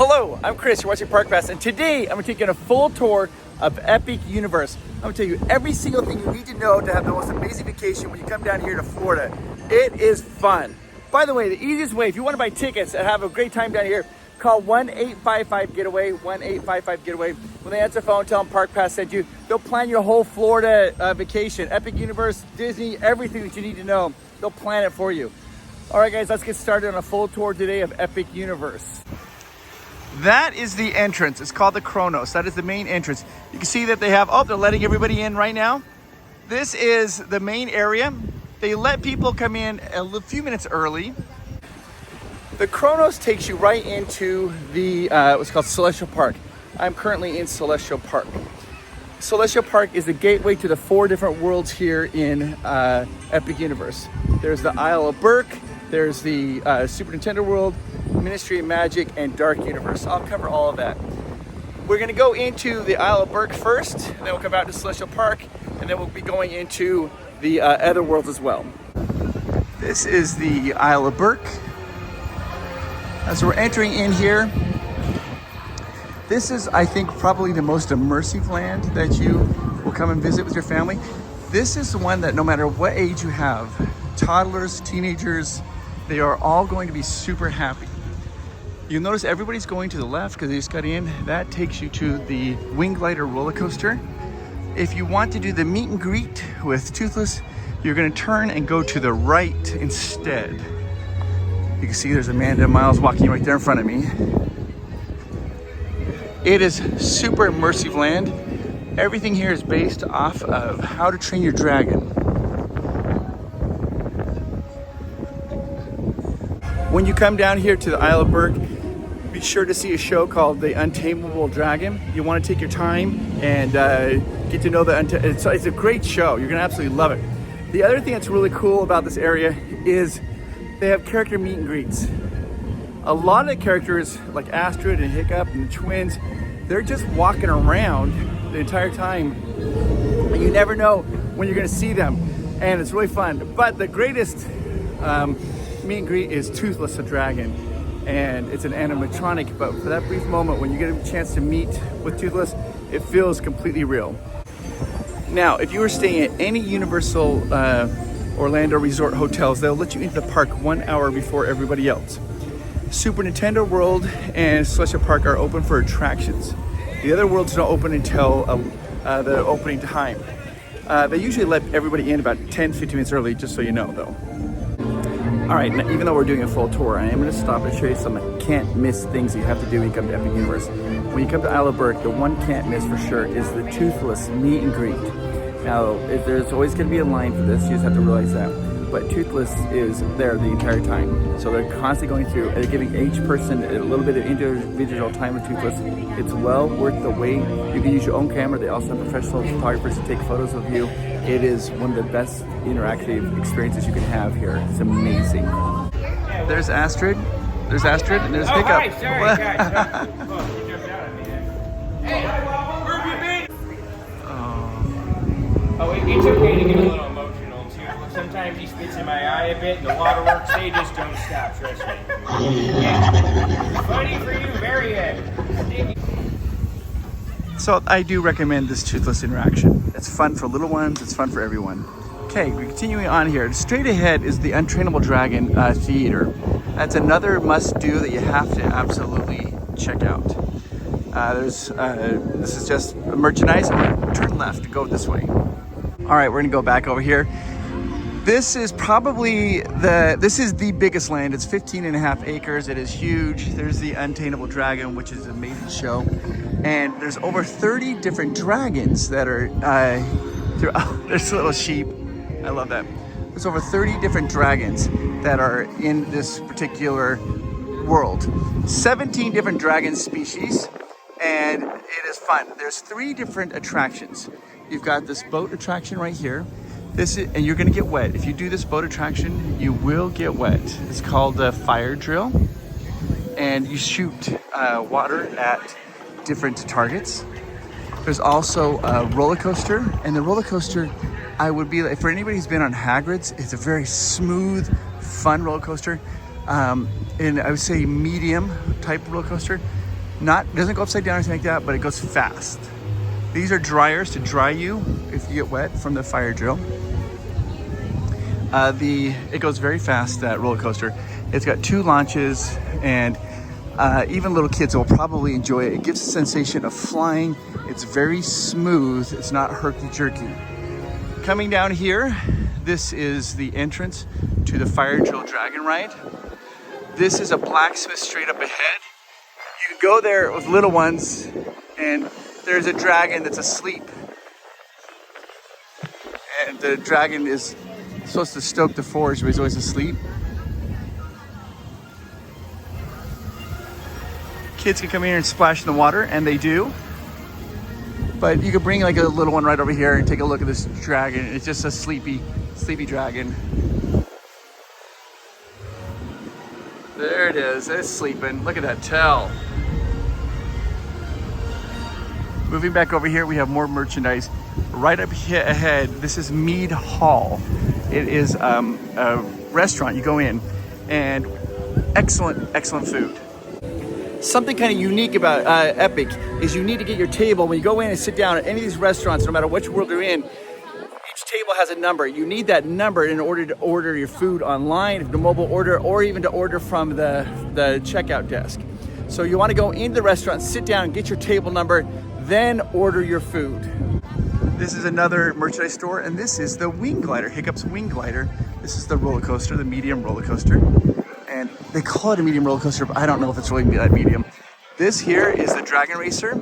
Hello, I'm Chris, you're watching Park Pass, and today I'm going to take you on a full tour of Epic Universe. I'm going to tell you every single thing you need to know to have the most amazing vacation when you come down here to Florida. It is fun. By the way, the easiest way, if you want to buy tickets and have a great time down here, call 1-855-GETAWAY, 1-855-GETAWAY. When they answer the phone, tell them Park Pass sent you. They'll plan your whole Florida vacation. Epic Universe, Disney, everything that you need to know. They'll plan it for you. All right, guys, let's get started on a full tour today of Epic Universe. That is the entrance. It's called the Kronos. That is the main entrance. You can see that they have, they're letting everybody in right now. This is the main area. They let people come in a few minutes early. The Kronos takes you right into the, what's called Celestial Park. I'm currently in Celestial Park. Celestial Park is the gateway to the 4 different worlds here in Epic Universe. There's the Isle of Berk, there's the Super Nintendo World, Ministry of Magic, and Dark Universe. I'll cover all of that. We're gonna go into the Isle of Berk first, then we'll come out to Celestial Park, and then we'll be going into the other worlds as well. This is the Isle of Berk. As we're entering in here, this is, I think, probably the most immersive land that you will come and visit with your family. This is the one that no matter what age you have, toddlers, teenagers, they are all going to be super happy. You'll notice everybody's going to the left because they just got in. That takes you to the Wing Glider roller coaster. If you want to do the meet and greet with Toothless, you're going to turn and go to the right instead. You can see there's Amanda Miles walking right there in front of me. It is super immersive land. Everything here is based off of How to Train Your Dragon. When you come down here to the Isle of Berk, be sure to see a show called The Untamable Dragon. You want to take your time and get to know it's a great show. You're gonna absolutely love it. The other thing that's really cool about this area is they have character meet and greets. A lot of the characters, like Astrid and Hiccup and the twins, they're just walking around the entire time. And you never know when you're gonna see them. And it's really fun. But the greatest meet and greet is Toothless the Dragon. And it's an animatronic, but for that brief moment when you get a chance to meet with Toothless, it feels completely real. Now, if you were staying at any Universal Orlando Resort hotels, they'll let you into the park 1 hour before everybody else. Super Nintendo World and Celestial Park are open for attractions. The other worlds don't open until the opening time. They usually let everybody in about 10-15 minutes early, just so you know though. All right, now, even though we're doing a full tour, I am gonna stop and show you some can't miss things you have to do when you come to Epic Universe. When you come to Isle of Berk, the one can't miss for sure is the Toothless meet and greet. Now, there's always gonna be a line for this, you just have to realize that. But Toothless is there the entire time. So they're constantly going through and giving each person a little bit of individual time with Toothless. It's well worth the wait. You can use your own camera. They also have professional photographers to take photos of you. It is one of the best interactive experiences you can have here. It's amazing. There's Astrid. There's Astrid and there's Hiccup. Hi, sorry, guys. You jumped out at me then. Hey, where have you been? Oh, it's okay to get a little emotional too. Sometimes he spits in my eye a bit, and the waterworks, they just don't stop, trust me. Yeah. Funny for you, very sticky. So I do recommend this Toothless interaction. It's fun for little ones, it's fun for everyone. Okay, we're continuing on here. Straight ahead is the Untrainable Dragon Theater. That's another must-do that you have to absolutely check out. This is just merchandise. I'm gonna turn left and go this way. All right, we're gonna go back over here. This is probably the biggest land. It's 15.5 acres. It is huge. There's the Untamable Dragon, which is an amazing show. And there's over 30 different dragons that are throughout. There's a little sheep. I love that. There's over 30 different dragons that are in this particular world. 17 different dragon species, and it is fun. There's 3 different attractions. You've got this boat attraction right here. And you're gonna get wet. If you do this boat attraction, you will get wet. It's called the fire drill. And you shoot water at different targets. There's also a roller coaster, and the roller coaster, for anybody who's been on Hagrid's, it's a very smooth, fun roller coaster. And I would say medium type roller coaster. Doesn't go upside down or anything like that, but it goes fast. These are dryers to dry you if you get wet from the fire drill. It goes very fast, that roller coaster. It's got 2 launches, and even little kids will probably enjoy it. It gives a sensation of flying. It's very smooth. It's not herky-jerky. Coming down here, this is the entrance to the fire drill dragon ride. This is a blacksmith straight up ahead. You can go there with little ones, and there's a dragon that's asleep. And the dragon is supposed to stoke the forge, but he's always asleep. Kids can come here and splash in the water, and they do. But you could bring like a little one right over here and take a look at this dragon. It's just a sleepy dragon. There it is, it's sleeping. Look at that tail. Moving back over here, we have more merchandise. Right up here ahead, this is Mead Hall. It is a restaurant. You go in, and excellent food. Something kind of unique about Epic is you need to get your table. When you go in and sit down at any of these restaurants, no matter which world you're in, each table has a number. You need that number in order to order your food online, the mobile order, or even to order from the checkout desk. So you want to go into the restaurant, sit down, get your table number, then order your food. This is another merchandise store, and this is the Wing Glider, Hiccup's Wing Glider. This is the roller coaster, the medium roller coaster. And they call it a medium roller coaster, but I don't know if it's really that medium. This here is the Dragon Racer.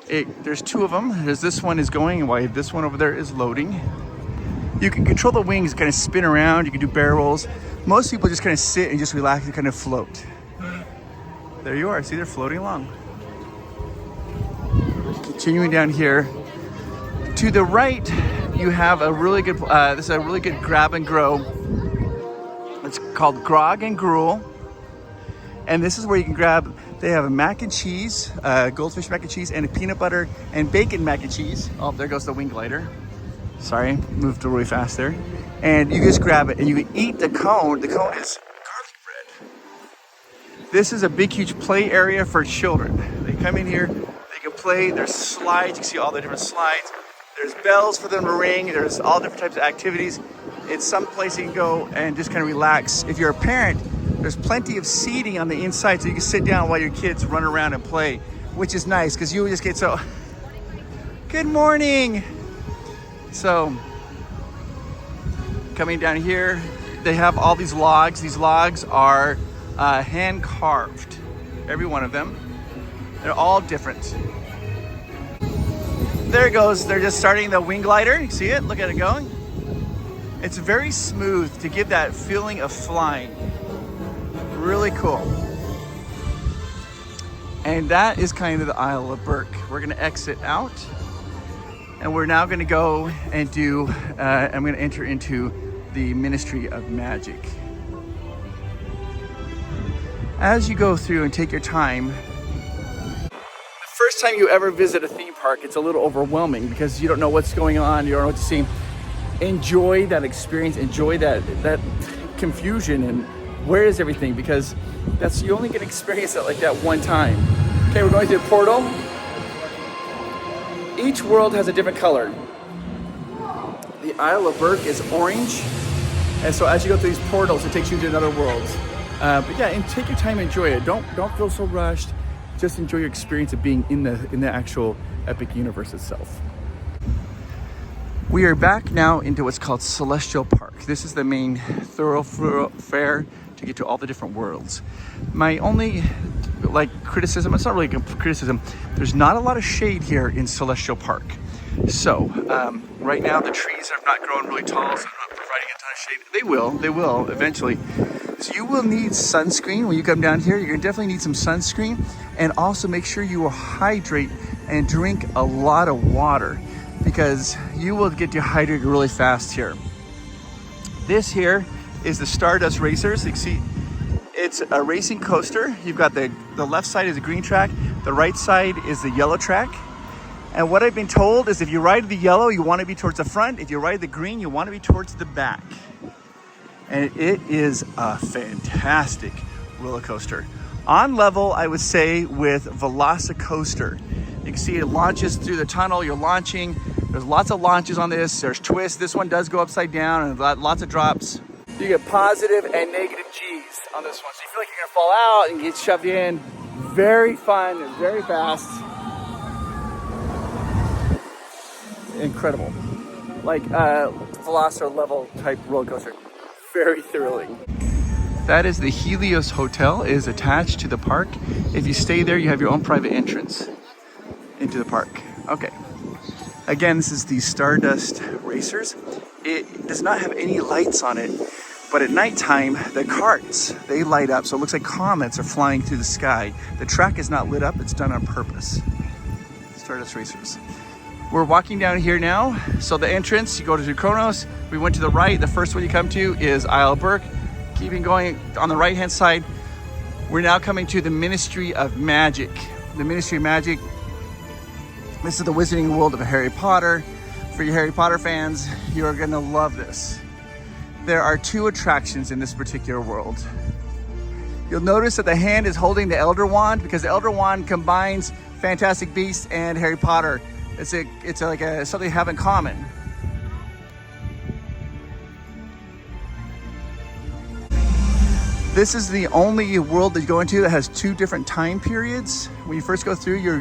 There's 2 of them. There's this one is going, and while this one over there is loading. You can control the wings, kind of spin around. You can do barrel rolls. Most people just kind of sit and just relax and kind of float. There you are. See, they're floating along. Continuing down here. To the right, you have a really good, this is a really good grab and grow. It's called Grog and Gruel. And this is where you can grab, they have a mac and cheese, goldfish mac and cheese, and a peanut butter and bacon mac and cheese. Oh, there goes the Wing Glider. Sorry, moved really fast there. And you just grab it and you can eat the cone. The cone is garlic bread. This is a big, huge play area for children. They come in here, they can play. There's slides, you can see all the different slides. There's bells for them to ring. There's all different types of activities. It's some place you can go and just kind of relax. If you're a parent, there's plenty of seating on the inside so you can sit down while your kids run around and play, which is nice because you just get so, good morning. So, coming down here, they have all these logs. These logs are hand carved, every one of them. They're all different. There it goes. They're just starting the Wing Glider. You see it? Look at it going. It's very smooth to give that feeling of flying. Really cool. And that is kind of the Isle of Burke. We're going to exit out. And we're now going to go and do, I'm going to enter into the Ministry of Magic. As you go through and take your time, first time you ever visit a theme park, it's a little overwhelming because you don't know what's going on, you don't know what to see. Enjoy that experience, enjoy that confusion and where is everything, because you only get to experience it like that one time. Okay, we're going through the portal. Each world has a different color. The Isle of Burke is orange, and so as you go through these portals, it takes you to another world. But yeah, and take your time, enjoy it. Don't feel so rushed. Just enjoy your experience of being in the actual Epic universe itself. We are back now into what's called Celestial Park. This is the main thoroughfare to get to all the different worlds. My only criticism, it's not really a criticism, there's not a lot of shade here in Celestial Park. So right now the trees have not grown really tall, so I'm not providing a ton of shade. They will eventually. So you will need sunscreen when you come down here. You're gonna definitely need some sunscreen, and also make sure you will hydrate and drink a lot of water because you will get dehydrated really fast here. This here is the Stardust Racers. You can see it's a racing coaster. You've got the left side is the green track, the right side is the yellow track. And what I've been told is if you ride the yellow, you want to be towards the front. If you ride the green, you want to be towards the back. And it is a fantastic roller coaster. On level, I would say, with Velocicoaster. You can see it launches through the tunnel, you're launching. There's lots of launches on this, there's twists. This one does go upside down and lots of drops. You get positive and negative G's on this one. So you feel like you're gonna fall out and get shoved in. Very fun and very fast. Incredible. Like Velocir level type roller coaster. Very thrilling. That is the Helios Hotel, it is attached to the park. If you stay there, you have your own private entrance into the park. Okay. Again, this is the Stardust Racers. It does not have any lights on it, but at nighttime, the carts, they light up. So it looks like comets are flying through the sky. The track is not lit up, it's done on purpose. Stardust Racers. We're walking down here now. So the entrance, you go to Zucronos. We went to the right. The first one you come to is Isle Burke. Keeping going on the right-hand side, we're now coming to the Ministry of Magic. The Ministry of Magic, this is the Wizarding World of Harry Potter. For you Harry Potter fans, you're gonna love this. There are 2 attractions in this particular world. You'll notice that the hand is holding the Elder Wand because the Elder Wand combines Fantastic Beasts and Harry Potter. It's like something they have in common. This is the only world that you go into that has 2 different time periods. When you first go through, you're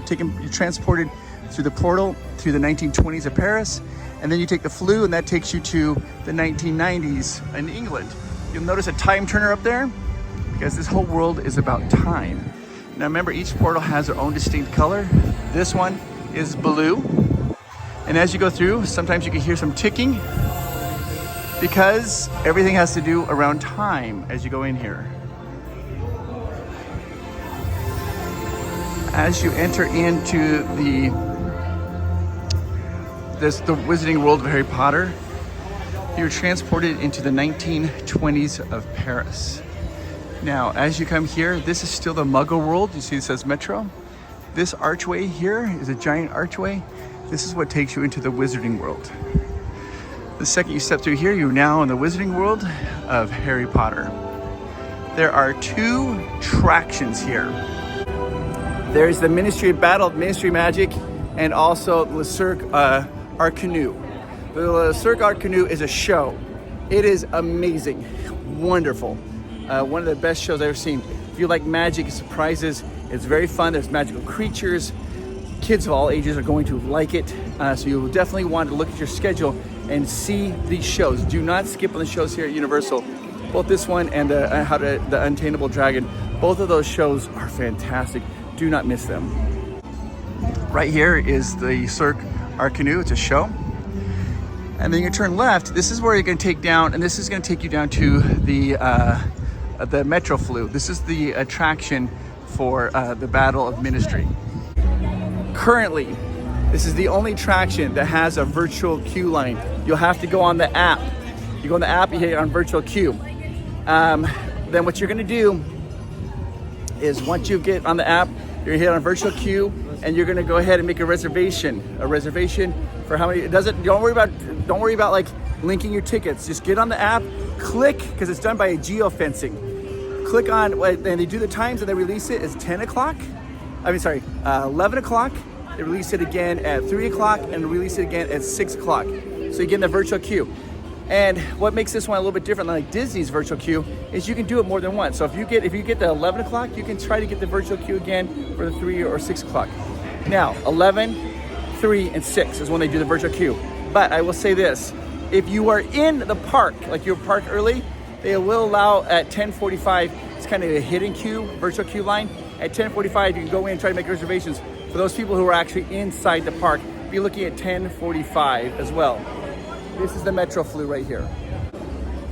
transported through the portal through the 1920s of Paris, and then you take the Floo, and that takes you to the 1990s in England. You'll notice a time turner up there because this whole world is about time. Now remember, each portal has their own distinct color. This one is blue, and as you go through, sometimes you can hear some ticking, because everything has to do around time as you go in here. As you enter into the Wizarding World of Harry Potter, you're transported into the 1920s of Paris. Now, as you come here, this is still the Muggle world. You see it says Metro. This archway here is a giant archway. This is what takes you into the Wizarding World. The second you step through here, you're now in the Wizarding World of Harry Potter. There are 2 attractions here. There's the Ministry of Battle, Ministry of Magic, and also Le Cirque Arcanu. The Le Cirque Arcanu is a show. It is amazing, wonderful. One of the best shows I've ever seen. If you like magic and surprises, it's very fun. There's magical creatures. Kids of all ages are going to like it. So you'll definitely want to look at your schedule and see these shows. Do not skip on the shows here at Universal. Both this one and the Untameable Dragon, both of those shows are fantastic. Do not miss them. Right here is the Cirque Arcanu. It's a show. And then you turn left. This is where you're going to take down, and this is going to take you down to the Metro Floo. This is the attraction for the Battle of Ministry. Currently, this is the only attraction that has a virtual queue line. You'll have to go on the app. You go on the app, you hit on virtual queue. Then what you're gonna do is once you get on the app, you're gonna hit on virtual queue, and you're gonna go ahead and make a reservation. A reservation for how many, don't worry about like linking your tickets. Just get on the app, click, because it's done by geofencing. Click on, and they do the times and they release it as 11 o'clock. They release it again at 3 o'clock and release it again at 6 o'clock. So you get in the virtual queue. And what makes this one a little bit different than like Disney's virtual queue is you can do it more than once. So if you get the 11 o'clock, you can try to get the virtual queue again for the 3 or 6 o'clock. Now, 11, 3, and 6 is when they do the virtual queue. But I will say this, if you are in the park, like you're parked early, they will allow at 10:45, it's kind of a hidden queue, virtual queue line. At 10:45, you can go in and try to make reservations. For those people who are actually inside the park, be looking at 10:45 as well. This is the Metro Floo right here.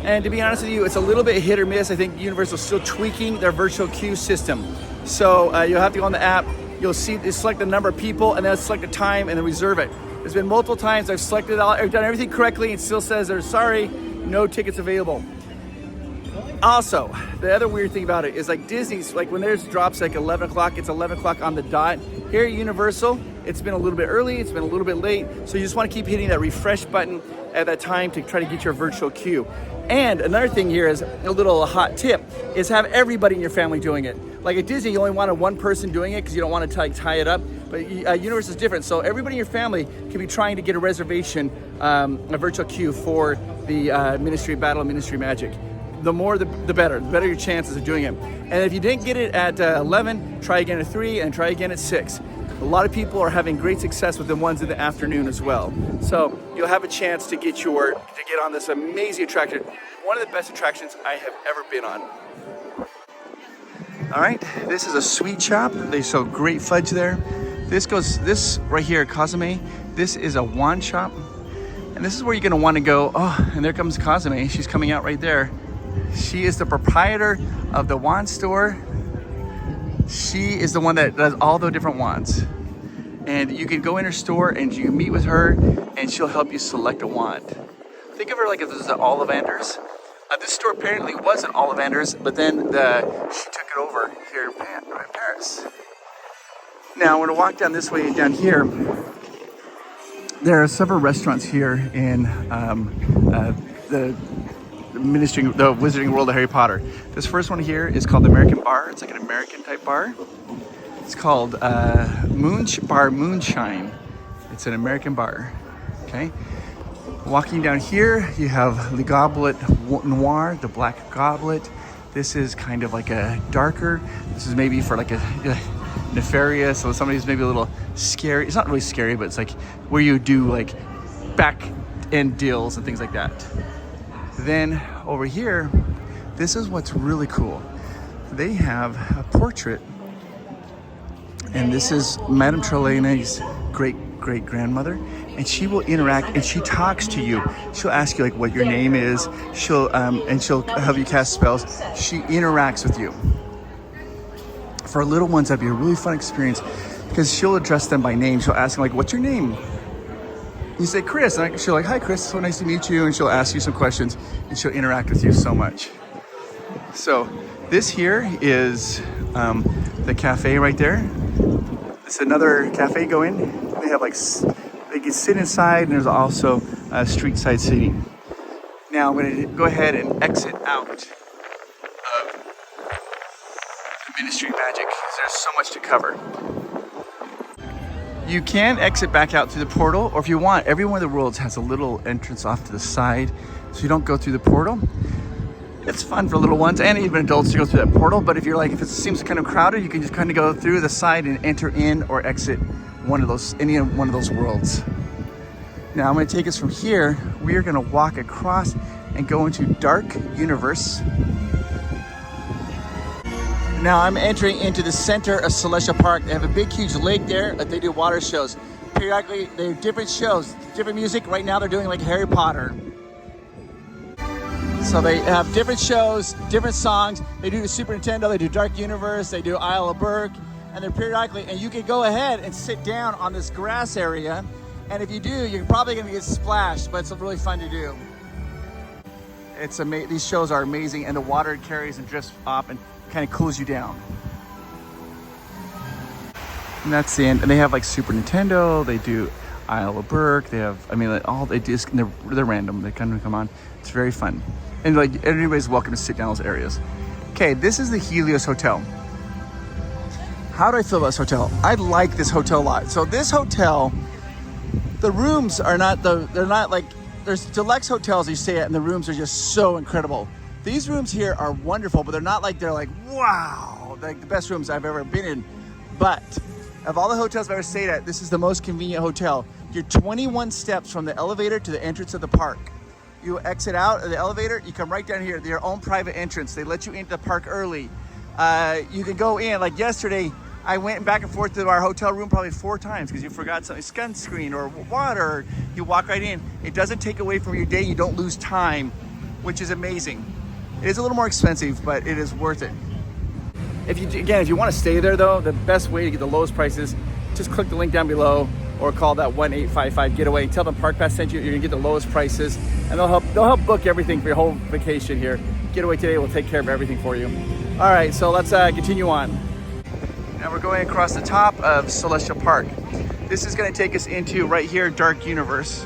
And to be honest with you, it's a little bit hit or miss. I think Universal's still tweaking their virtual queue system. So you'll have to go on the app, you'll select the number of people, and then select the time and then reserve it. There's been multiple times I've selected all, I've done everything correctly, and it still says there's sorry, no tickets available. Also, the other weird thing about it is like Disney's, like when theirs drops like 11 o'clock, it's 11 o'clock on the dot. Here at Universal, it's been a little bit early, it's been a little bit late, so you just want to keep hitting that refresh button at that time to try to get your virtual queue. And another thing here is a little hot tip, is have everybody in your family doing it. Like at Disney, you only wanted one person doing it because you don't want to tie it up. But Universe is different. So everybody in your family can be trying to get a reservation, a virtual queue for the Ministry of Battle and Ministry of Magic. The more, the better. The better your chances of doing it. And if you didn't get it at 11, try again at 3 and try again at 6. A lot of people are having great success with the ones in the afternoon as well. So you'll have a chance to get on this amazing attraction. One of the best attractions I have ever been on. All right, this is a sweet shop. They sell great fudge there. This right here, Cosme, this is a wand shop. And this is where you're gonna wanna go. Oh, and there comes Cosme. She's coming out right there. She is the proprietor of the wand store. She is the one that does all the different wands. And you can go in her store and you can meet with her and she'll help you select a wand. Think of her like if this is an Ollivanders. This store apparently was an Ollivanders, but then she took it over here in Paris. Now we're gonna walk down this way and down here. There are several restaurants here in the Wizarding World of Harry Potter. This first one here is called the American Bar. It's like an American type bar. It's called Bar Moonshine. It's an American bar. Okay. Walking down here, you have Le Goblet Noir, the black goblet. This is kind of like a darker. This is maybe for like a nefarious, so somebody who's maybe a little scary. It's not really scary, but it's like where you do like back end deals and things like that. Then over here, this is what's really cool. They have a portrait, and this is Madame Trelawney's great-great-grandmother, and she will interact and she talks to you. She'll ask you like what your name is. She'll have you cast spells. She interacts with you. For little ones, that'd be a really fun experience because she'll address them by name. She'll ask them like, "What's your name?" You say Chris, and she'll like, "Hi Chris, so nice to meet you," and she'll ask you some questions and she'll interact with you so much. So this here is the cafe right there. It's another cafe. Go in. They have like, they can sit inside, and there's also street side seating. Now I'm going to go ahead and exit out of the Ministry of Magic because there's so much to cover. You can exit back out through the portal, or if you want, every one of the worlds has a little entrance off to the side, so you don't go through the portal. It's fun for little ones and even adults to go through that portal, but if it seems kind of crowded, you can just kind of go through the side and enter in or exit any one of those worlds. Now I'm going to take us from here. We are going to walk across and go into Dark Universe. Now I'm entering into the center of Celestial Park. They have a big, huge lake there that they do water shows. Periodically, they do different shows, different music. Right now they're doing like Harry Potter. So they have different shows, different songs. They do the Super Nintendo, they do Dark Universe, they do Isle of Berk, and they're periodically, and you can go ahead and sit down on this grass area. And if you do, you're probably gonna get splashed, but it's really fun to do. It's amazing. These shows are amazing, and the water carries and drifts up and kind of cools you down. And that's the end. And they have like Super Nintendo, they do Isle of Berk, they have, all they do is, they're random, they kind of come on. It's very fun. And like everybody's welcome to sit down in those areas. Okay, this is the Helios Hotel. How do I feel about this hotel? I like this hotel a lot. So this hotel, the rooms are they're not like, there's deluxe hotels you stay at and the rooms are just so incredible. These rooms here are wonderful, but they're like, wow, like the best rooms I've ever been in. But of all the hotels I've ever stayed at, this is the most convenient hotel. You're 21 steps from the elevator to the entrance of the park. You exit out of the elevator, you come right down here, your own private entrance. They let you into the park early. You can go in, like yesterday, I went back and forth to our hotel room probably 4 times because you forgot something, sunscreen or water. You walk right in. It doesn't take away from your day. You don't lose time, which is amazing. It is a little more expensive, but it is worth it. If you want to stay there though, the best way to get the lowest prices, just click the link down below or call that 1-855 getaway. Tell them Park Pass sent you. You're gonna get the lowest prices, and they'll help book everything for your whole vacation here. Getaway Today will take care of everything for you. All right, so let's continue on. Now we're going across the top of Celestial Park. This is gonna take us into right here, Dark Universe.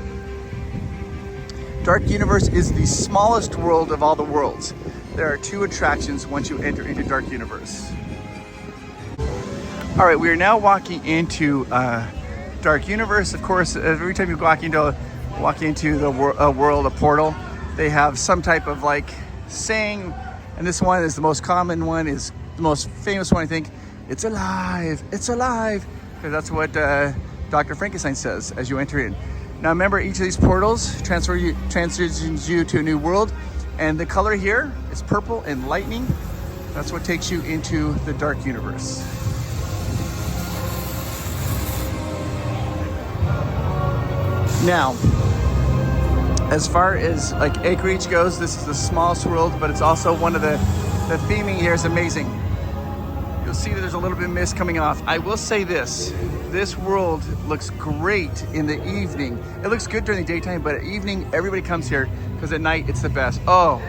Dark Universe is the smallest world of all the worlds. There are 2 attractions once you enter into Dark Universe. All right, we are now walking into Dark Universe. Of course, every time you walk into the world, a portal, they have some type of like saying, and this one is the most common one, is the most famous one, I think. It's alive, it's alive, because that's what Dr. Frankenstein says as you enter in. Now remember, each of these portals transitions you to a new world, and the color here is purple and lightning. That's what takes you into the Dark Universe. Now, as far as like acreage goes, this is the smallest world, but it's also one of the theming here is amazing. You'll see that there's a little bit of mist coming off. I will say this world looks great in the evening. It looks good during the daytime, but at evening, everybody comes here because at night it's the best. Oh.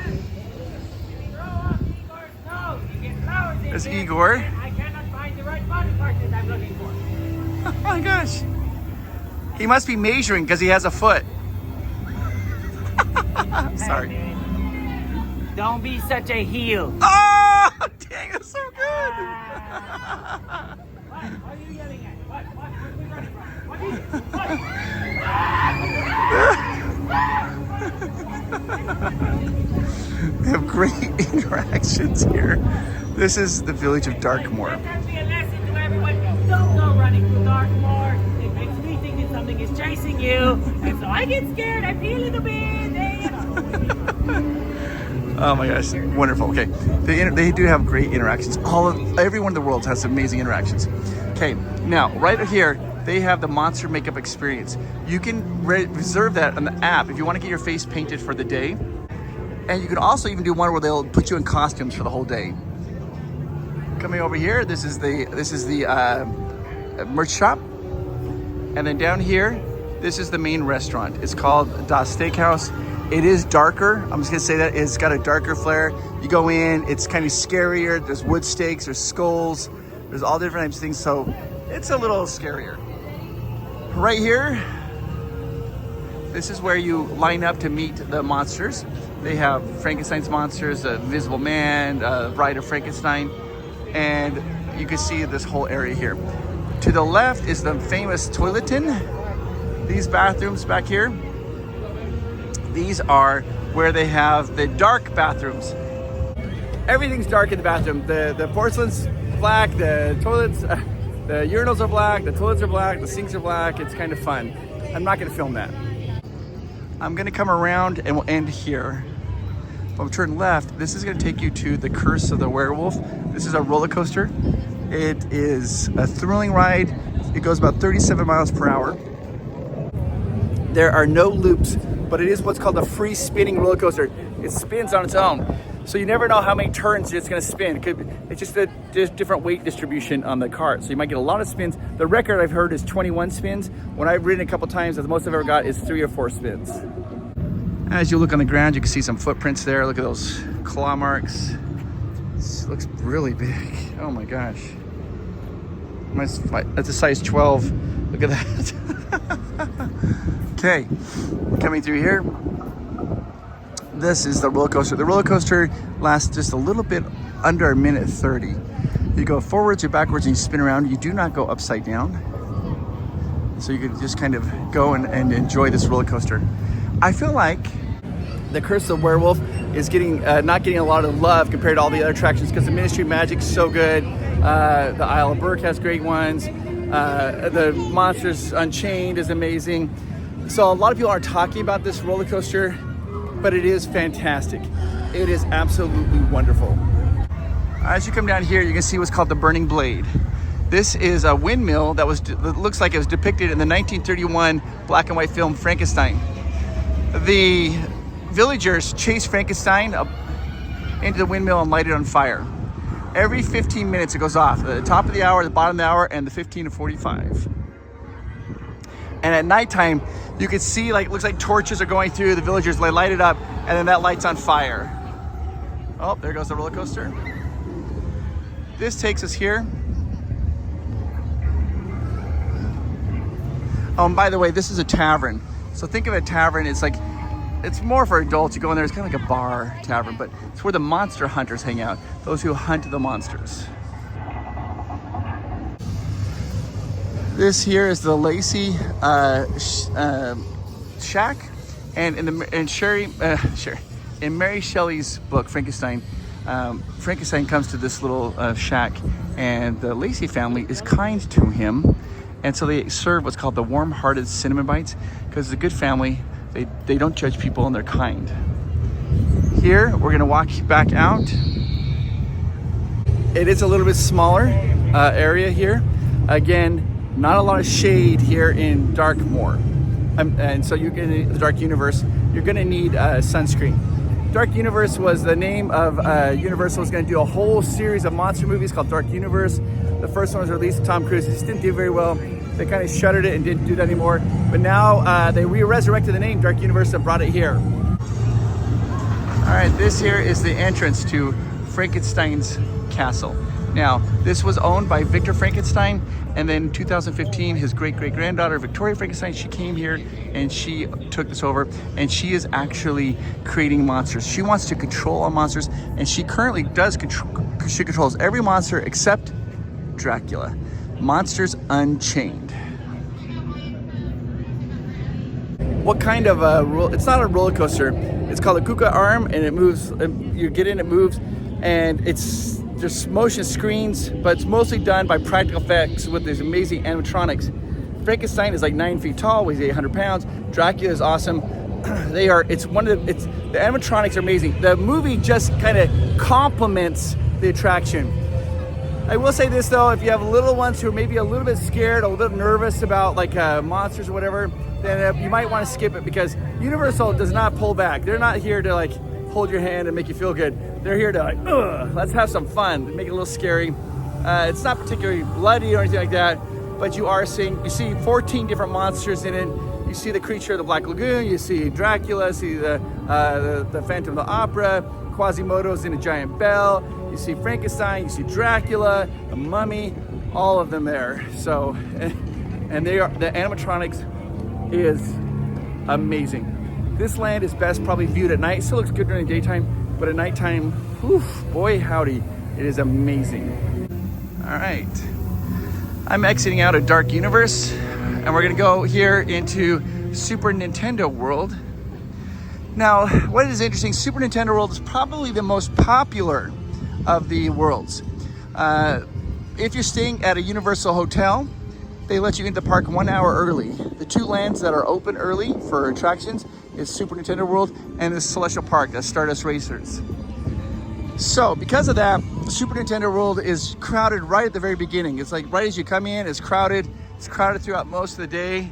There's Igor. I cannot find the right body part that I'm looking for. Oh my gosh. He must be measuring because he has a foot. Sorry. Don't be such a heel. Oh, dang, that's so good. What are you yelling at? What are we running from? What is it? We have great interactions here. This is the village of Darkmoor. Let that be a lesson to everyone. Don't go running to Darkmoor. It makes me think that something is chasing you. And so I get scared. I feel a little bit. Oh my gosh, wonderful. Okay, they do have great interactions. Every one of the worlds has amazing interactions. Okay, now right here, they have the monster makeup experience. You can reserve that on the app if you want to get your face painted for the day. And you can also even do one where they'll put you in costumes for the whole day. Coming over here, this is the merch shop. And then down here, this is the main restaurant. It's called Das Steakhouse. It is darker. I'm just gonna say that it's got a darker flair. You go in, it's kind of scarier. There's wood stakes, there's skulls, there's all different types of things. So it's a little scarier. Right here, this is where you line up to meet the monsters. They have Frankenstein's monsters, Invisible Man, Bride of Frankenstein, and you can see this whole area here. To the left is the famous toiletin. These bathrooms back here, these are where they have the dark bathrooms. Everything's dark in the bathroom. The porcelain's black, the toilets, the urinals are black, the toilets are black, the sinks are black. It's kind of fun. I'm not gonna film that. I'm gonna come around and we'll end here. When we turn left, this is gonna take you to the Curse of the Werewolf. This is a roller coaster. It is a thrilling ride. It goes about 37 miles per hour. There are no loops, but it is what's called a free spinning roller coaster. It spins on its own. So you never know how many turns it's gonna spin. It's just a different weight distribution on the cart. So you might get a lot of spins. The record I've heard is 21 spins. When I've ridden a couple times, the most I've ever got is 3 or 4 spins. As you look on the ground, you can see some footprints there. Look at those claw marks. This looks really big. Oh my gosh. That's a size 12. Look at that. Okay, coming through here. This is the roller coaster. The roller coaster lasts just a little bit under a minute 30. You go forwards or backwards and you spin around. You do not go upside down. So you can just kind of go and enjoy this roller coaster. I feel like the Curse of the Werewolf is not getting a lot of love compared to all the other attractions because the Ministry of Magic's so good. The Isle of Berk has great ones. The Monsters Unchained is amazing. So a lot of people are talking about this roller coaster, but it is fantastic. It is absolutely wonderful. As you come down here, you can see what's called the Burning Blade. This is a windmill that looks like it was depicted in the 1931 black and white film Frankenstein. The villagers chase Frankenstein up into the windmill and light it on fire. Every 15 minutes it goes off. At the top of the hour, the bottom of the hour, and the 15 to 45. And at nighttime, you can see it looks like torches are going through. The villagers light it up, and then that light's on fire. Oh, there goes the roller coaster. This takes us here. Oh, and by the way, this is a tavern. So think of a tavern, it's more for adults. You go in there, it's kind of like a bar tavern, but it's where the monster hunters hang out, those who hunt the monsters. This here is the Lacey shack, and in Mary Shelley's book Frankenstein, Frankenstein comes to this little shack, and the Lacey family is kind to him, and so they serve what's called the warm-hearted cinnamon bites, because it's a good family. They don't judge people and they're kind. Here we're gonna walk back out. It is a little bit smaller area here. Again, not a lot of shade here in Darkmoor, and so you're gonna the Dark Universe. You're gonna need sunscreen. Dark Universe was the name of Universal was going to do a whole series of monster movies called Dark Universe. The first one was released with Tom Cruise. It just didn't do very well. They kind of shuttered it and didn't do that anymore. But now they resurrected the name Dark Universe and brought it here. All right, this here is the entrance to Frankenstein's castle. Now, this was owned by Victor Frankenstein, and then in 2015, his great-great-granddaughter, Victoria Frankenstein, she came here and she took this over, and she is actually creating monsters. She wants to control all monsters, and she currently does control, she controls every monster except Dracula. Monsters Unchained. What kind of it's not a roller coaster. It's called a Kuka arm, and it moves, you get in, it moves, and it's just motion screens, but it's mostly done by practical effects with these amazing animatronics. Frankenstein is like 9 feet tall, weighs 800 pounds. Dracula is awesome. The animatronics are amazing. The movie just kind of complements the attraction. I will say this though, if you have little ones who are maybe a little bit scared, a little bit nervous about like monsters or whatever, then you might want to skip it, because Universal does not pull back. They're not here to like hold your hand and make you feel good. They're here to like, let's have some fun, make it a little scary. It's not particularly bloody or anything like that, but you see 14 different monsters in it. You see the creature of the Black Lagoon, you see Dracula, see the Phantom of the Opera, Quasimodo's in a giant bell, you see Frankenstein, you see Dracula, the Mummy, all of them there. So, and the animatronics is amazing. This land is best probably viewed at night. It still looks good during the daytime, but at nighttime, boy howdy, it is amazing. All right, I'm exiting out of Dark Universe, and we're gonna go here into Super Nintendo World. Now, what is interesting, Super Nintendo World is probably the most popular of the worlds. If you're staying at a Universal hotel, they let you into the park 1 hour early. The two lands that are open early for attractions is Super Nintendo World and the Celestial Park, that's Stardust Racers. So because of that, Super Nintendo World is crowded right at the very beginning. It's like right as you come in, it's crowded. It's crowded throughout most of the day.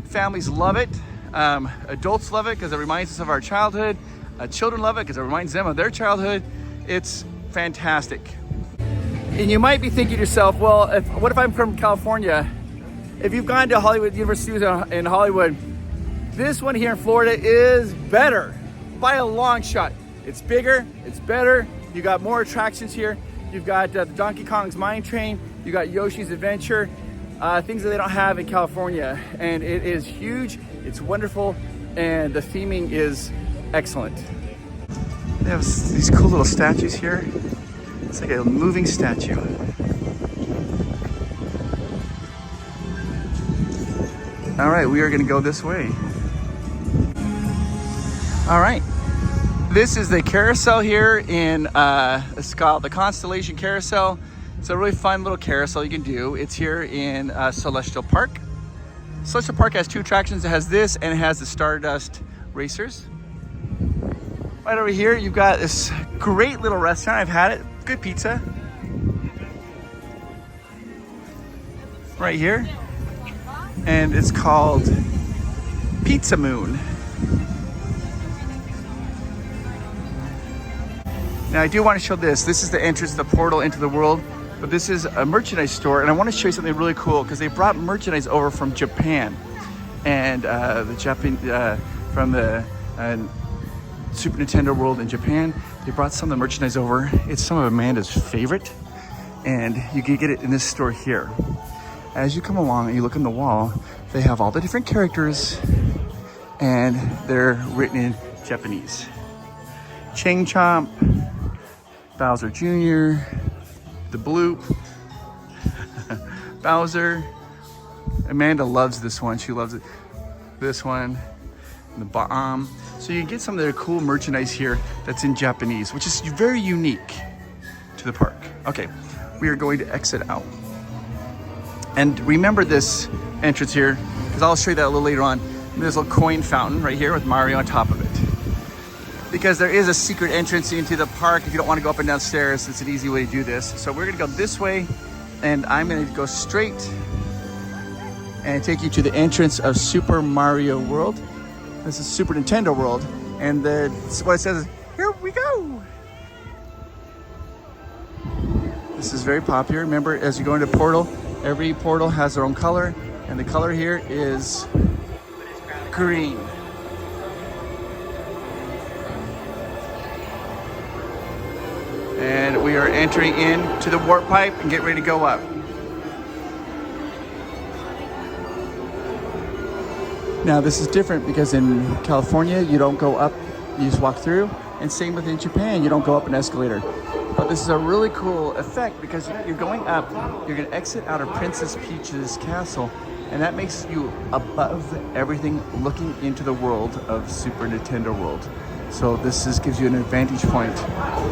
Families love it. Adults love it because it reminds us of our childhood. Children love it because it reminds them of their childhood. It's fantastic. And you might be thinking to yourself, well, what if I'm from California? If you've gone to Hollywood, University in Hollywood, this one here in Florida is better by a long shot. It's bigger, it's better. You got more attractions here. You've got the Donkey Kong's Mine Train. You got Yoshi's Adventure, things that they don't have in California. And it is huge, it's wonderful, and the theming is excellent. They have these cool little statues here. It's like a moving statue. All right, we are gonna go this way. All right, this is the carousel here in, it's called the Constellation Carousel. It's a really fun little carousel you can do. It's here in Celestial Park. Celestial Park has two attractions. It has this and it has the Stardust Racers. Right over here, you've got this great little restaurant. I've had it, good pizza. Right here. And it's called Pizza Moon. Now I do want to show this. This is the entrance, the portal into the world, but this is a merchandise store, and I want to show you something really cool because they brought merchandise over from Japan, and from the Super Nintendo World in Japan. They brought some of the merchandise over. It's some of Amanda's favorite, and you can get it in this store here. As you come along and you look on the wall, they have all the different characters, and they're written in Japanese. Chang Chomp, Bowser Jr., the Bloop, Bowser, Amanda loves this one. She loves it. This one, the bomb. So you can get some of their cool merchandise here that's in Japanese, which is very unique to the park. Okay, we are going to exit out. And remember this entrance here, because I'll show you that a little later on. There's a little coin fountain right here with Mario on top of it. Because there is a secret entrance into the park. If you don't want to go up and down stairs, it's an easy way to do this. So we're gonna go this way, and I'm gonna go straight and take you to the entrance of Super Mario World. This is Super Nintendo World, and what it says is, here we go. This is very popular. Remember, as you go into portal, every portal has their own color, and the color here is green. And we are entering into the warp pipe and get ready to go up. Now this is different because in California you don't go up, you just walk through, and same within Japan, you don't go up an escalator. But this is a really cool effect because you're going up, you're gonna exit out of Princess Peach's castle, and that makes you above everything looking into the world of Super Nintendo World. So this gives you an advantage point.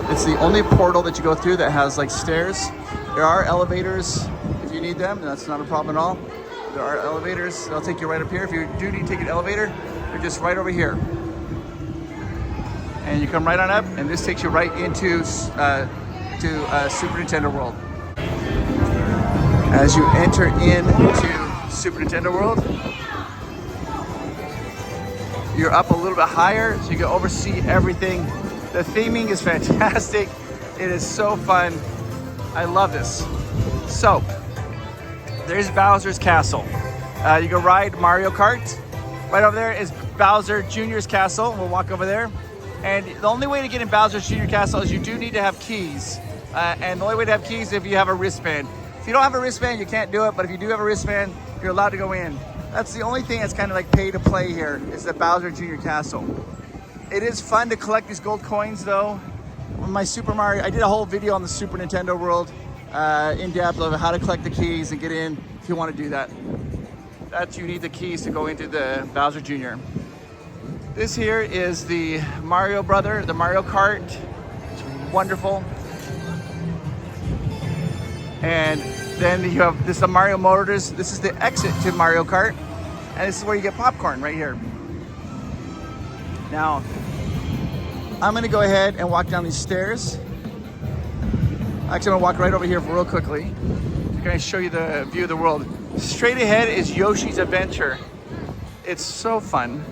It's the only portal that you go through that has like stairs. There are elevators if you need them, that's not a problem at all. There are elevators, they'll take you right up here. If you do need to take an elevator, they're just right over here. And you come right on up, and this takes you right into Super Nintendo World. As you enter into Super Nintendo World, you're up a little bit higher, so you can oversee everything. The theming is fantastic. It is so fun. I love this. So, there's Bowser's Castle. You can ride Mario Kart. Right over there is Bowser Jr.'s castle. We'll walk over there. And the only way to get in Bowser Jr. Castle is you do need to have keys. And the only way to have keys is if you have a wristband. If you don't have a wristband, you can't do it. But if you do have a wristband, you're allowed to go in. That's the only thing that's kind of like pay to play here is the Bowser Jr. Castle. It is fun to collect these gold coins though. When my Super Mario, I did a whole video on the Super Nintendo World in depth of how to collect the keys and get in if you want to do that. You need the keys to go into the Bowser Jr. This here is the Mario Brother, the Mario Kart. It's wonderful. And then you have this, the Mario Motors. This is the exit to Mario Kart. And this is where you get popcorn right here. Now, I'm gonna go ahead and walk down these stairs. Actually, I'm gonna walk right over here real quickly. I'm gonna show you the view of the world. Straight ahead is Yoshi's Adventure. It's so fun.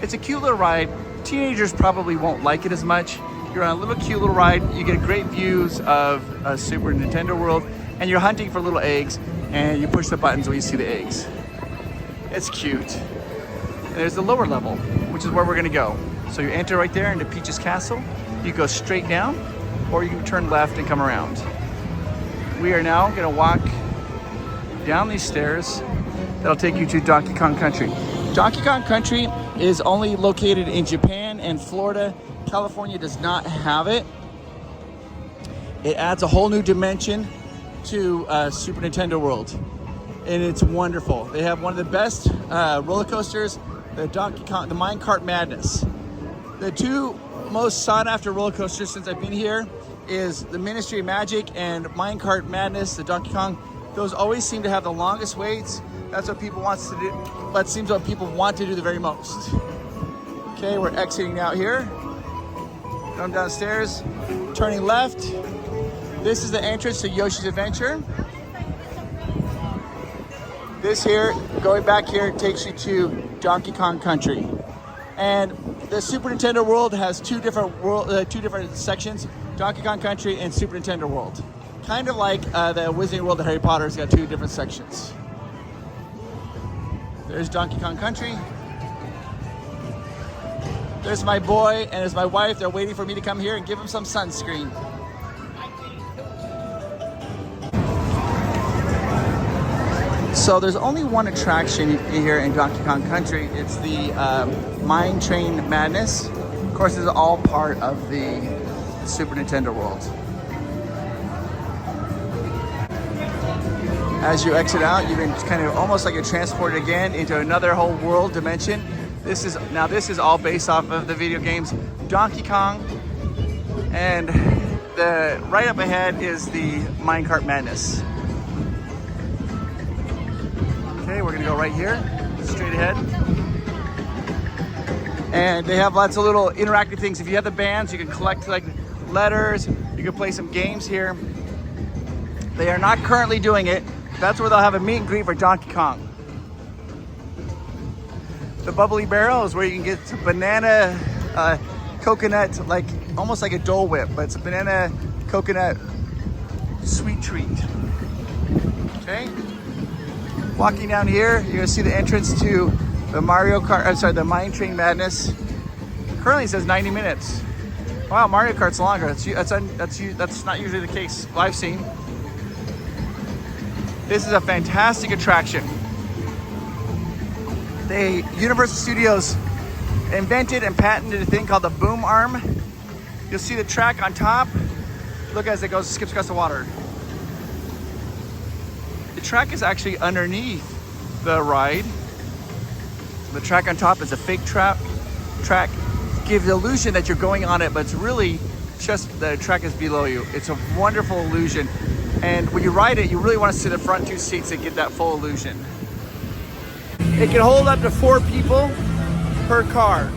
It's a cute little ride. Teenagers probably won't like it as much. You're on a little cute little ride. You get great views of Super Nintendo World, and you're hunting for little eggs, and you push the buttons when you see the eggs. It's cute. And there's the lower level, which is where we're gonna go. So you enter right there into Peach's Castle. You go straight down, or you can turn left and come around. We are now gonna walk down these stairs that'll take you to Donkey Kong Country. Donkey Kong Country is only located in Japan and Florida. California does not have it. It adds a whole new dimension to Super Nintendo World, and it's wonderful. They have one of the best roller coasters, the Donkey Kong, the Minecart Madness. The two most sought after roller coasters since I've been here is the Ministry of Magic and Minecart Madness, the Donkey Kong. Those always seem to have the longest waits. That's what people want to do. That seems what people want to do the very most. Okay, we're exiting out here. Come downstairs, turning left. This is the entrance to Yoshi's Adventure. This here, going back here, takes you to Donkey Kong Country. And the Super Nintendo World has two different sections, Donkey Kong Country and Super Nintendo World. Kind of like the Wizarding World of Harry Potter's got two different sections. There's Donkey Kong Country. There's my boy and there's my wife. They're waiting for me to come here and give them some sunscreen. So there's only one attraction here in Donkey Kong Country. It's the Mine Train Madness. Of course, this is all part of the Super Nintendo World. As you exit out, you can kind of almost like you're transported again into another whole world dimension. This is all based off of the video games Donkey Kong, and the right up ahead is the Minecart Madness. Okay, we're gonna go right here, straight ahead. And they have lots of little interactive things. If you have the bands, you can collect like letters, you can play some games here. They are not currently doing it. That's where they'll have a meet and greet for Donkey Kong. The Bubbly Barrel is where you can get some banana coconut, like almost like a Dole Whip, but it's a banana coconut sweet treat. Okay. Walking down here, you're gonna see the entrance to the the Mine Train Madness. Currently it says 90 minutes. Wow, Mario Kart's longer. That's not usually the case I've seen. This is a fantastic attraction. Universal Studios invented and patented a thing called the boom arm. You'll see the track on top. Look as it skips across the water. The track is actually underneath the ride. The track on top is a fake track. Gives the illusion that you're going on it, but it's really just the track is below you. It's a wonderful illusion. And when you ride it, you really want to sit in the front two seats and get that full illusion. It can hold up to 4 people per car.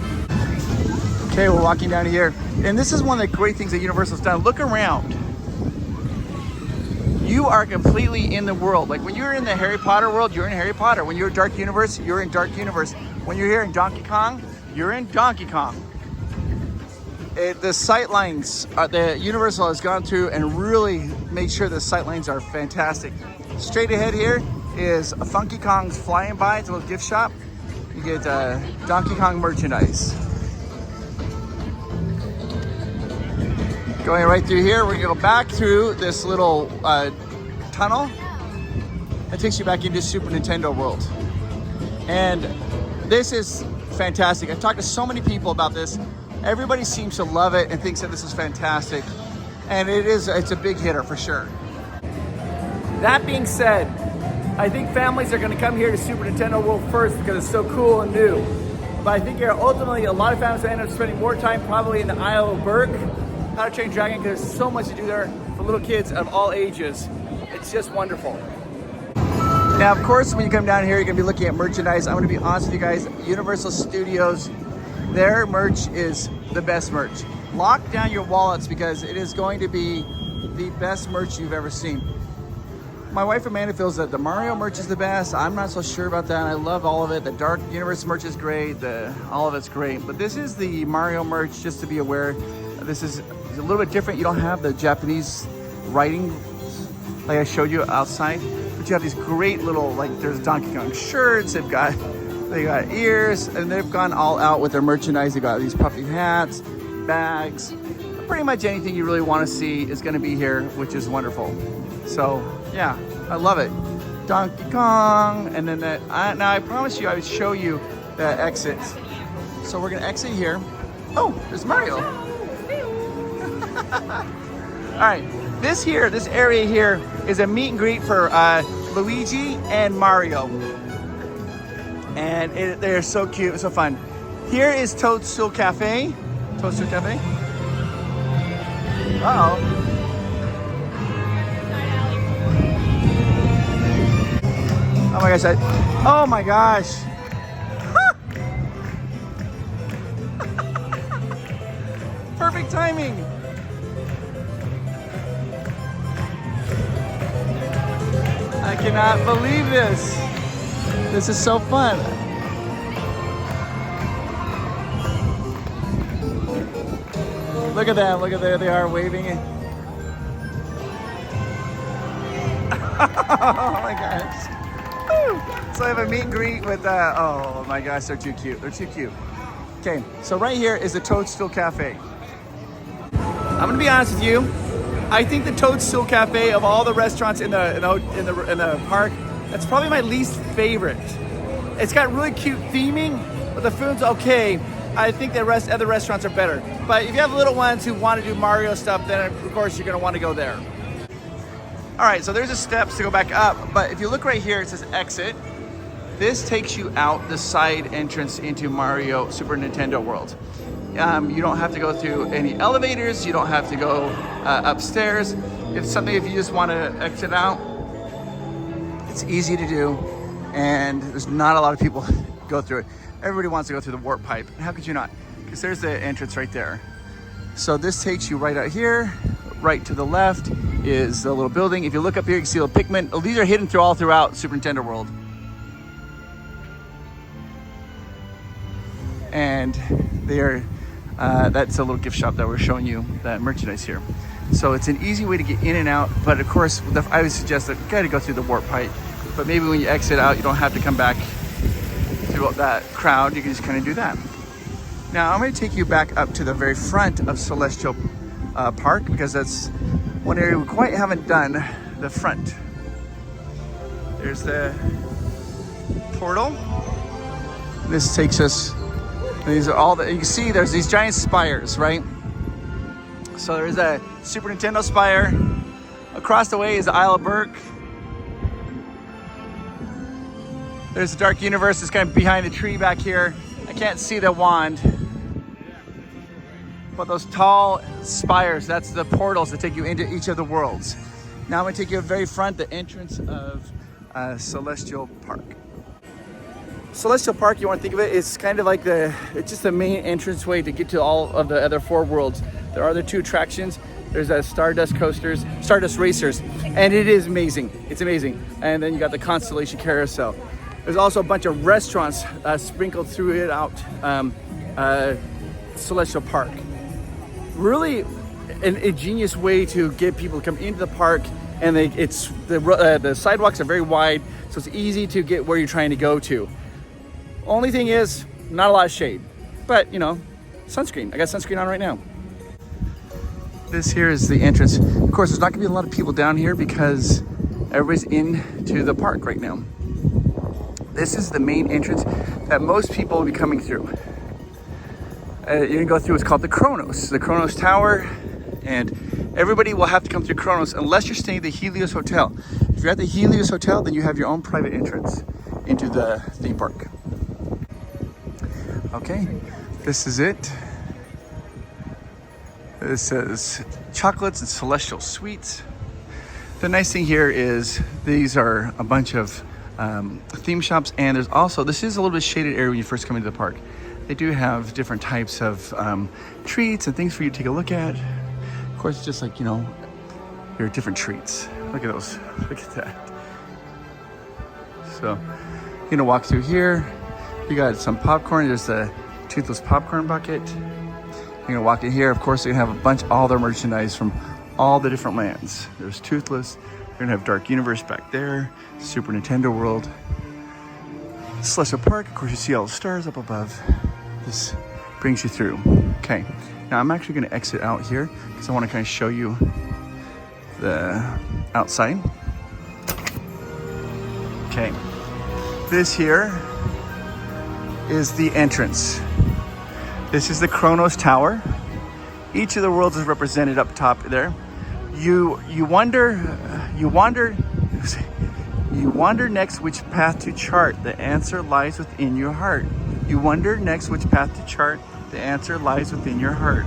Okay, we're walking down here. And this is one of the great things that Universal's done. Look around. You are completely in the world. Like when you're in the Harry Potter world, you're in Harry Potter. When you're in Dark Universe, you're in Dark Universe. When you're here in Donkey Kong, you're in Donkey Kong. The sight lines, the Universal has gone through and really made sure the sight lines are fantastic. Straight ahead here is a Funky Kong's Flying By. It's a little gift shop. You get Donkey Kong merchandise. Going right through here, we're gonna go back through this little tunnel that takes you back into Super Nintendo World. And this is fantastic. I've talked to so many people about this. Everybody seems to love it and thinks that this is fantastic. And it's a big hitter for sure. That being said, I think families are gonna come here to Super Nintendo World first because it's so cool and new. But I think ultimately a lot of families end up spending more time probably in the Isle of Berg, How to Train Dragon, because there's so much to do there for little kids of all ages. It's just wonderful. Now, of course, when you come down here, you're gonna be looking at merchandise. I'm gonna be honest with you guys, Universal Studios, their merch is the best merch. Lock down your wallets because it is going to be the best merch you've ever seen. My wife Amanda feels that the Mario merch is the best. I'm not so sure about that. I love all of it. The Dark Universe merch is great. All of it's great. But this is the Mario merch, just to be aware. This is a little bit different. You don't have the Japanese writing like I showed you outside. But you have these great little, like there's Donkey Kong shirts. They got ears, and they've gone all out with their merchandise. They got these puffy hats, bags. Pretty much anything you really want to see is going to be here, which is wonderful. So yeah, I love it. Donkey Kong, and then now I promised you I would show you the exits. So we're gonna exit here. Oh, there's Mario. All right, this area here is a meet and greet for Luigi and Mario. And they're so cute, so fun. Here is Toadstool Cafe. Toadstool Cafe. Uh-oh. Oh my gosh, oh my gosh. Perfect timing. I cannot believe this. This is so fun. Look at them, there they are waving. Oh my gosh. So I have a meet and greet with, oh my gosh, they're too cute. They're too cute. Okay, so right here is the Toadstool Cafe. I'm gonna be honest with you. I think the Toadstool Cafe of all the restaurants in the park, that's probably my least favorite. It's got really cute theming, but the food's okay. I think the other restaurants are better. But if you have little ones who want to do Mario stuff, then of course you're gonna want to go there. All right, so there's the steps to go back up, but if you look right here, it says exit. This takes you out the side entrance into Mario Super Nintendo World. You don't have to go through any elevators. You don't have to go upstairs. If you just want to exit out, it's easy to do, and there's not a lot of people go through it. Everybody wants to go through the warp pipe. How could you not? Because there's the entrance right there. So this takes you right out here. Right to the left is the little building. If you look up here, you can see the Pikmin. Oh, these are hidden all throughout Super Nintendo World. And they are, that's a little gift shop that we're showing you that merchandise here. So it's an easy way to get in and out. But of course, I would suggest that you gotta go through the warp pipe. But maybe when you exit out, you don't have to come back through that crowd. You can just kind of do that. Now I'm gonna take you back up to the very front of Celestial Park, because that's one area we quite haven't done, the front. There's the portal. This takes us, these are all the, you can see there's these giant spires, right? So there's a Super Nintendo spire. Across the way is the Isle of Berk. There's the Dark Universe, it's kind of behind the tree back here. I can't see the wand. But those tall spires, that's the portals that take you into each of the worlds. Now I'm gonna take you to the very front, the entrance of Celestial Park. Celestial Park, you wanna think of it, it's kind of like it's just the main entrance way to get to all of the other 4 worlds. There are the 2 attractions. There's that Stardust coasters, Stardust Racers, and it is amazing. It's amazing. And then you got the Constellation Carousel. There's also a bunch of restaurants sprinkled through it out Celestial Park. Really an ingenious way to get people to come into the park, and the sidewalks are very wide, so it's easy to get where you're trying to go to. Only thing is, not a lot of shade, but you know, sunscreen. I got sunscreen on right now. This here is the entrance. Of course, there's not gonna be a lot of people down here because everybody's into the park right now. This is the main entrance that most people will be coming through. You're gonna go through what's called the Kronos Tower, and everybody will have to come through Kronos unless you're staying at the Helios Hotel. If you're at the Helios Hotel, then you have your own private entrance into the theme park. Okay, this is it. This says chocolates and celestial sweets. The nice thing here is these are a bunch of theme shops, and there's also, this is a little bit shaded area when you first come into the park. They do have different types of treats and things for you to take a look at. Of course, it's just like, you know, there are different treats. Look at those, look at that. So, you're gonna walk through here. You got some popcorn. There's the Toothless popcorn bucket. You're gonna walk in here. Of course, they're gonna have all their merchandise from all the different lands. There's Toothless. You're gonna have Dark Universe back there. Super Nintendo World. Celestial Park. Of course, you see all the stars up above. This brings you through. Okay, now I'm actually gonna exit out here because I wanna kind of show you the outside. Okay, this here is the entrance. This is the Kronos Tower. Each of the worlds is represented up top there. You wander next which path to chart. The answer lies within your heart. You wonder next which path to chart. The answer lies within your heart.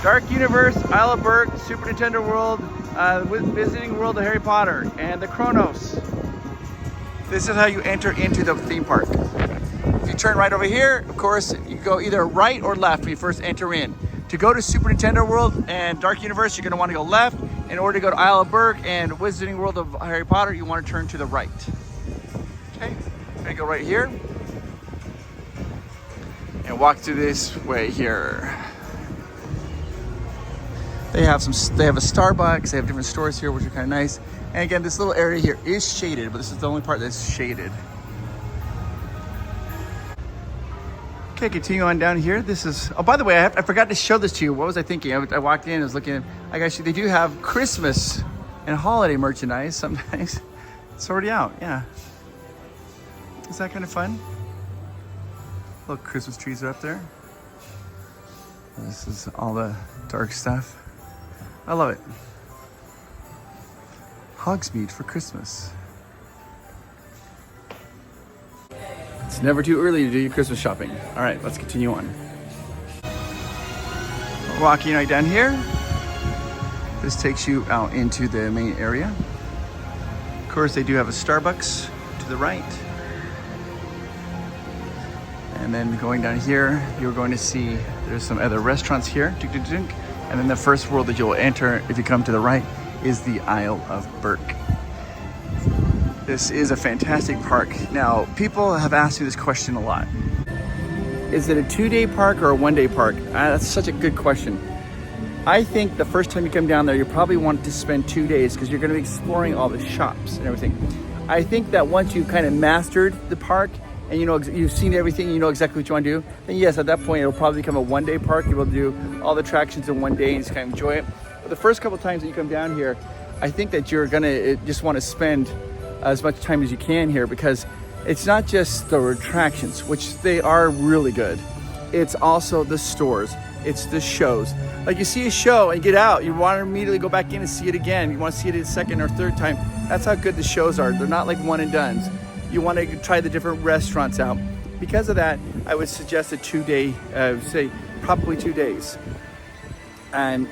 Dark Universe, Isle of Berk, Super Nintendo World, Visiting World of Harry Potter, and the Kronos. This is how you enter into the theme park. If you turn right over here, of course, you go either right or left when you first enter in. To go to Super Nintendo World and Dark Universe, you're gonna wanna go left. In order to go to Isle of Berk and Wizarding World of Harry Potter, you wanna turn to the right. Okay, I'm gonna go right here and walk through this way here. They have a Starbucks, they have different stores here, which are kind of nice. And again, this little area here is shaded, but this is the only part that's shaded. Okay, continue on down here. This is, oh, by the way, I forgot to show this to you. What was I thinking? I walked in, I was looking, like actually they do have Christmas and holiday merchandise sometimes. It's already out, yeah. Is that kind of fun? Little Christmas trees are up there. This is all the dark stuff. I love it. Hogsmeade for Christmas. It's never too early to do your Christmas shopping. All right, let's continue on. We're walking right down here. This takes you out into the main area. Of course, they do have a Starbucks to the right. And then going down here, you're going to see there's some other restaurants here. And then the first world that you'll enter if you come to the right is the Isle of Burke. This is a fantastic park. Now, people have asked me this question a lot. Is it a 2-day park or a 1-day park? That's such a good question. I think the first time you come down there, you probably want to spend 2 days because you're going to be exploring all the shops and everything. I think that once you kind of mastered the park and you know you've seen everything, you know exactly what you want to do, then yes, at that point it'll probably become a 1-day park. You'll be able to do all the attractions in 1 day and just kind of enjoy it. But the first couple of times that you come down here, I think that you're going to just want to spend as much time as you can here because it's not just the attractions, which they are really good. It's also the stores. It's the shows. Like you see a show and you get out, you want to immediately go back in and see it again. You want to see it a second or third time. That's how good the shows are. They're not like one and dones. You want to try the different restaurants out. Because of that, I would suggest a 2-day, say probably 2 days. And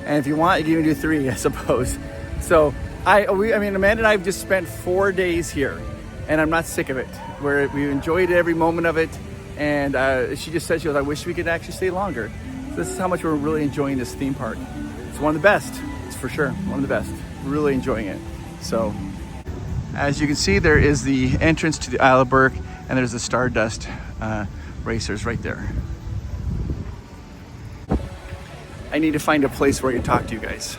if you want, you can even do 3, I suppose. So Amanda and I have just spent 4 days here, and I'm not sick of it. We enjoyed every moment of it, and she just said, I wish we could actually stay longer. So this is how much we're really enjoying this theme park. It's one of the best, it's for sure, one of the best. Really enjoying it. So, as you can see, there is the entrance to the Isle of Burke, and there's the Stardust racers right there. I need to find a place where I can talk to you guys.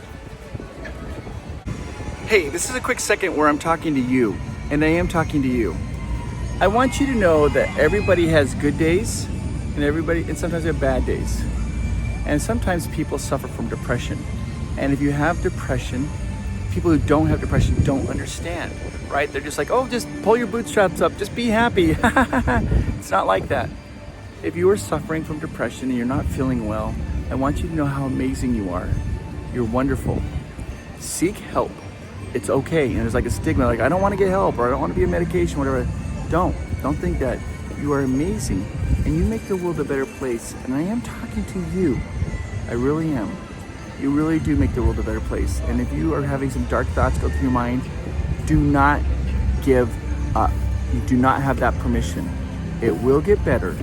Hey, this is a quick second where I'm talking to you, and I am talking to you. I want you to know that everybody has good days, and sometimes they have bad days. And sometimes people suffer from depression. And if you have depression, people who don't have depression don't understand, right? They're just like, oh, just pull your bootstraps up, just be happy. It's not like that. If you are suffering from depression and you're not feeling well, I want you to know how amazing you are. You're wonderful. Seek help. It's okay. And there's like a stigma, like I don't want to get help or I don't want to be on medication, whatever. Don't think that. You are amazing and you make the world a better place. And I am talking to you. I really am. You really do make the world a better place. And if you are having some dark thoughts go through your mind, do not give up. You do not have that permission. It will get better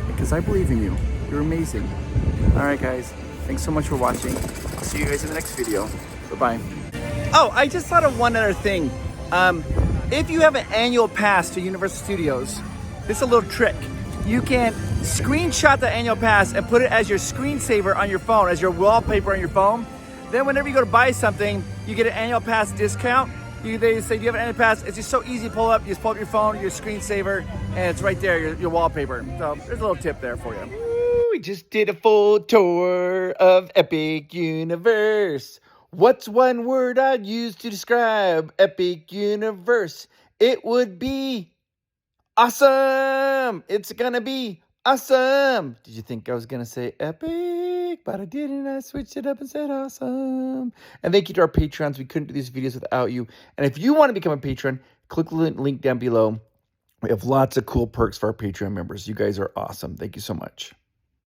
because I believe in you. You're amazing. All right, guys. Thanks so much for watching. I'll see you guys in the next video. Bye-bye. Oh, I just thought of one other thing. If you have an annual pass to Universal Studios, this is a little trick. You can screenshot the annual pass and put it as your screensaver on your phone, as your wallpaper on your phone. Then whenever you go to buy something, you get an annual pass discount. They say, do you have an annual pass? It's just so easy to pull up. You just pull up your phone, your screensaver, and it's right there, your wallpaper. So there's a little tip there for you. Ooh, we just did a full tour of Epic Universe. What's one word I'd use to describe Epic Universe? It would be awesome. It's gonna be awesome. Did you think I was gonna say epic? But I didn't. I switched it up and said awesome. And thank you to our patrons. We couldn't do these videos without you. And if you want to become a patron, click the link down below. We have lots of cool perks for our Patreon members. You guys are awesome. Thank you so much.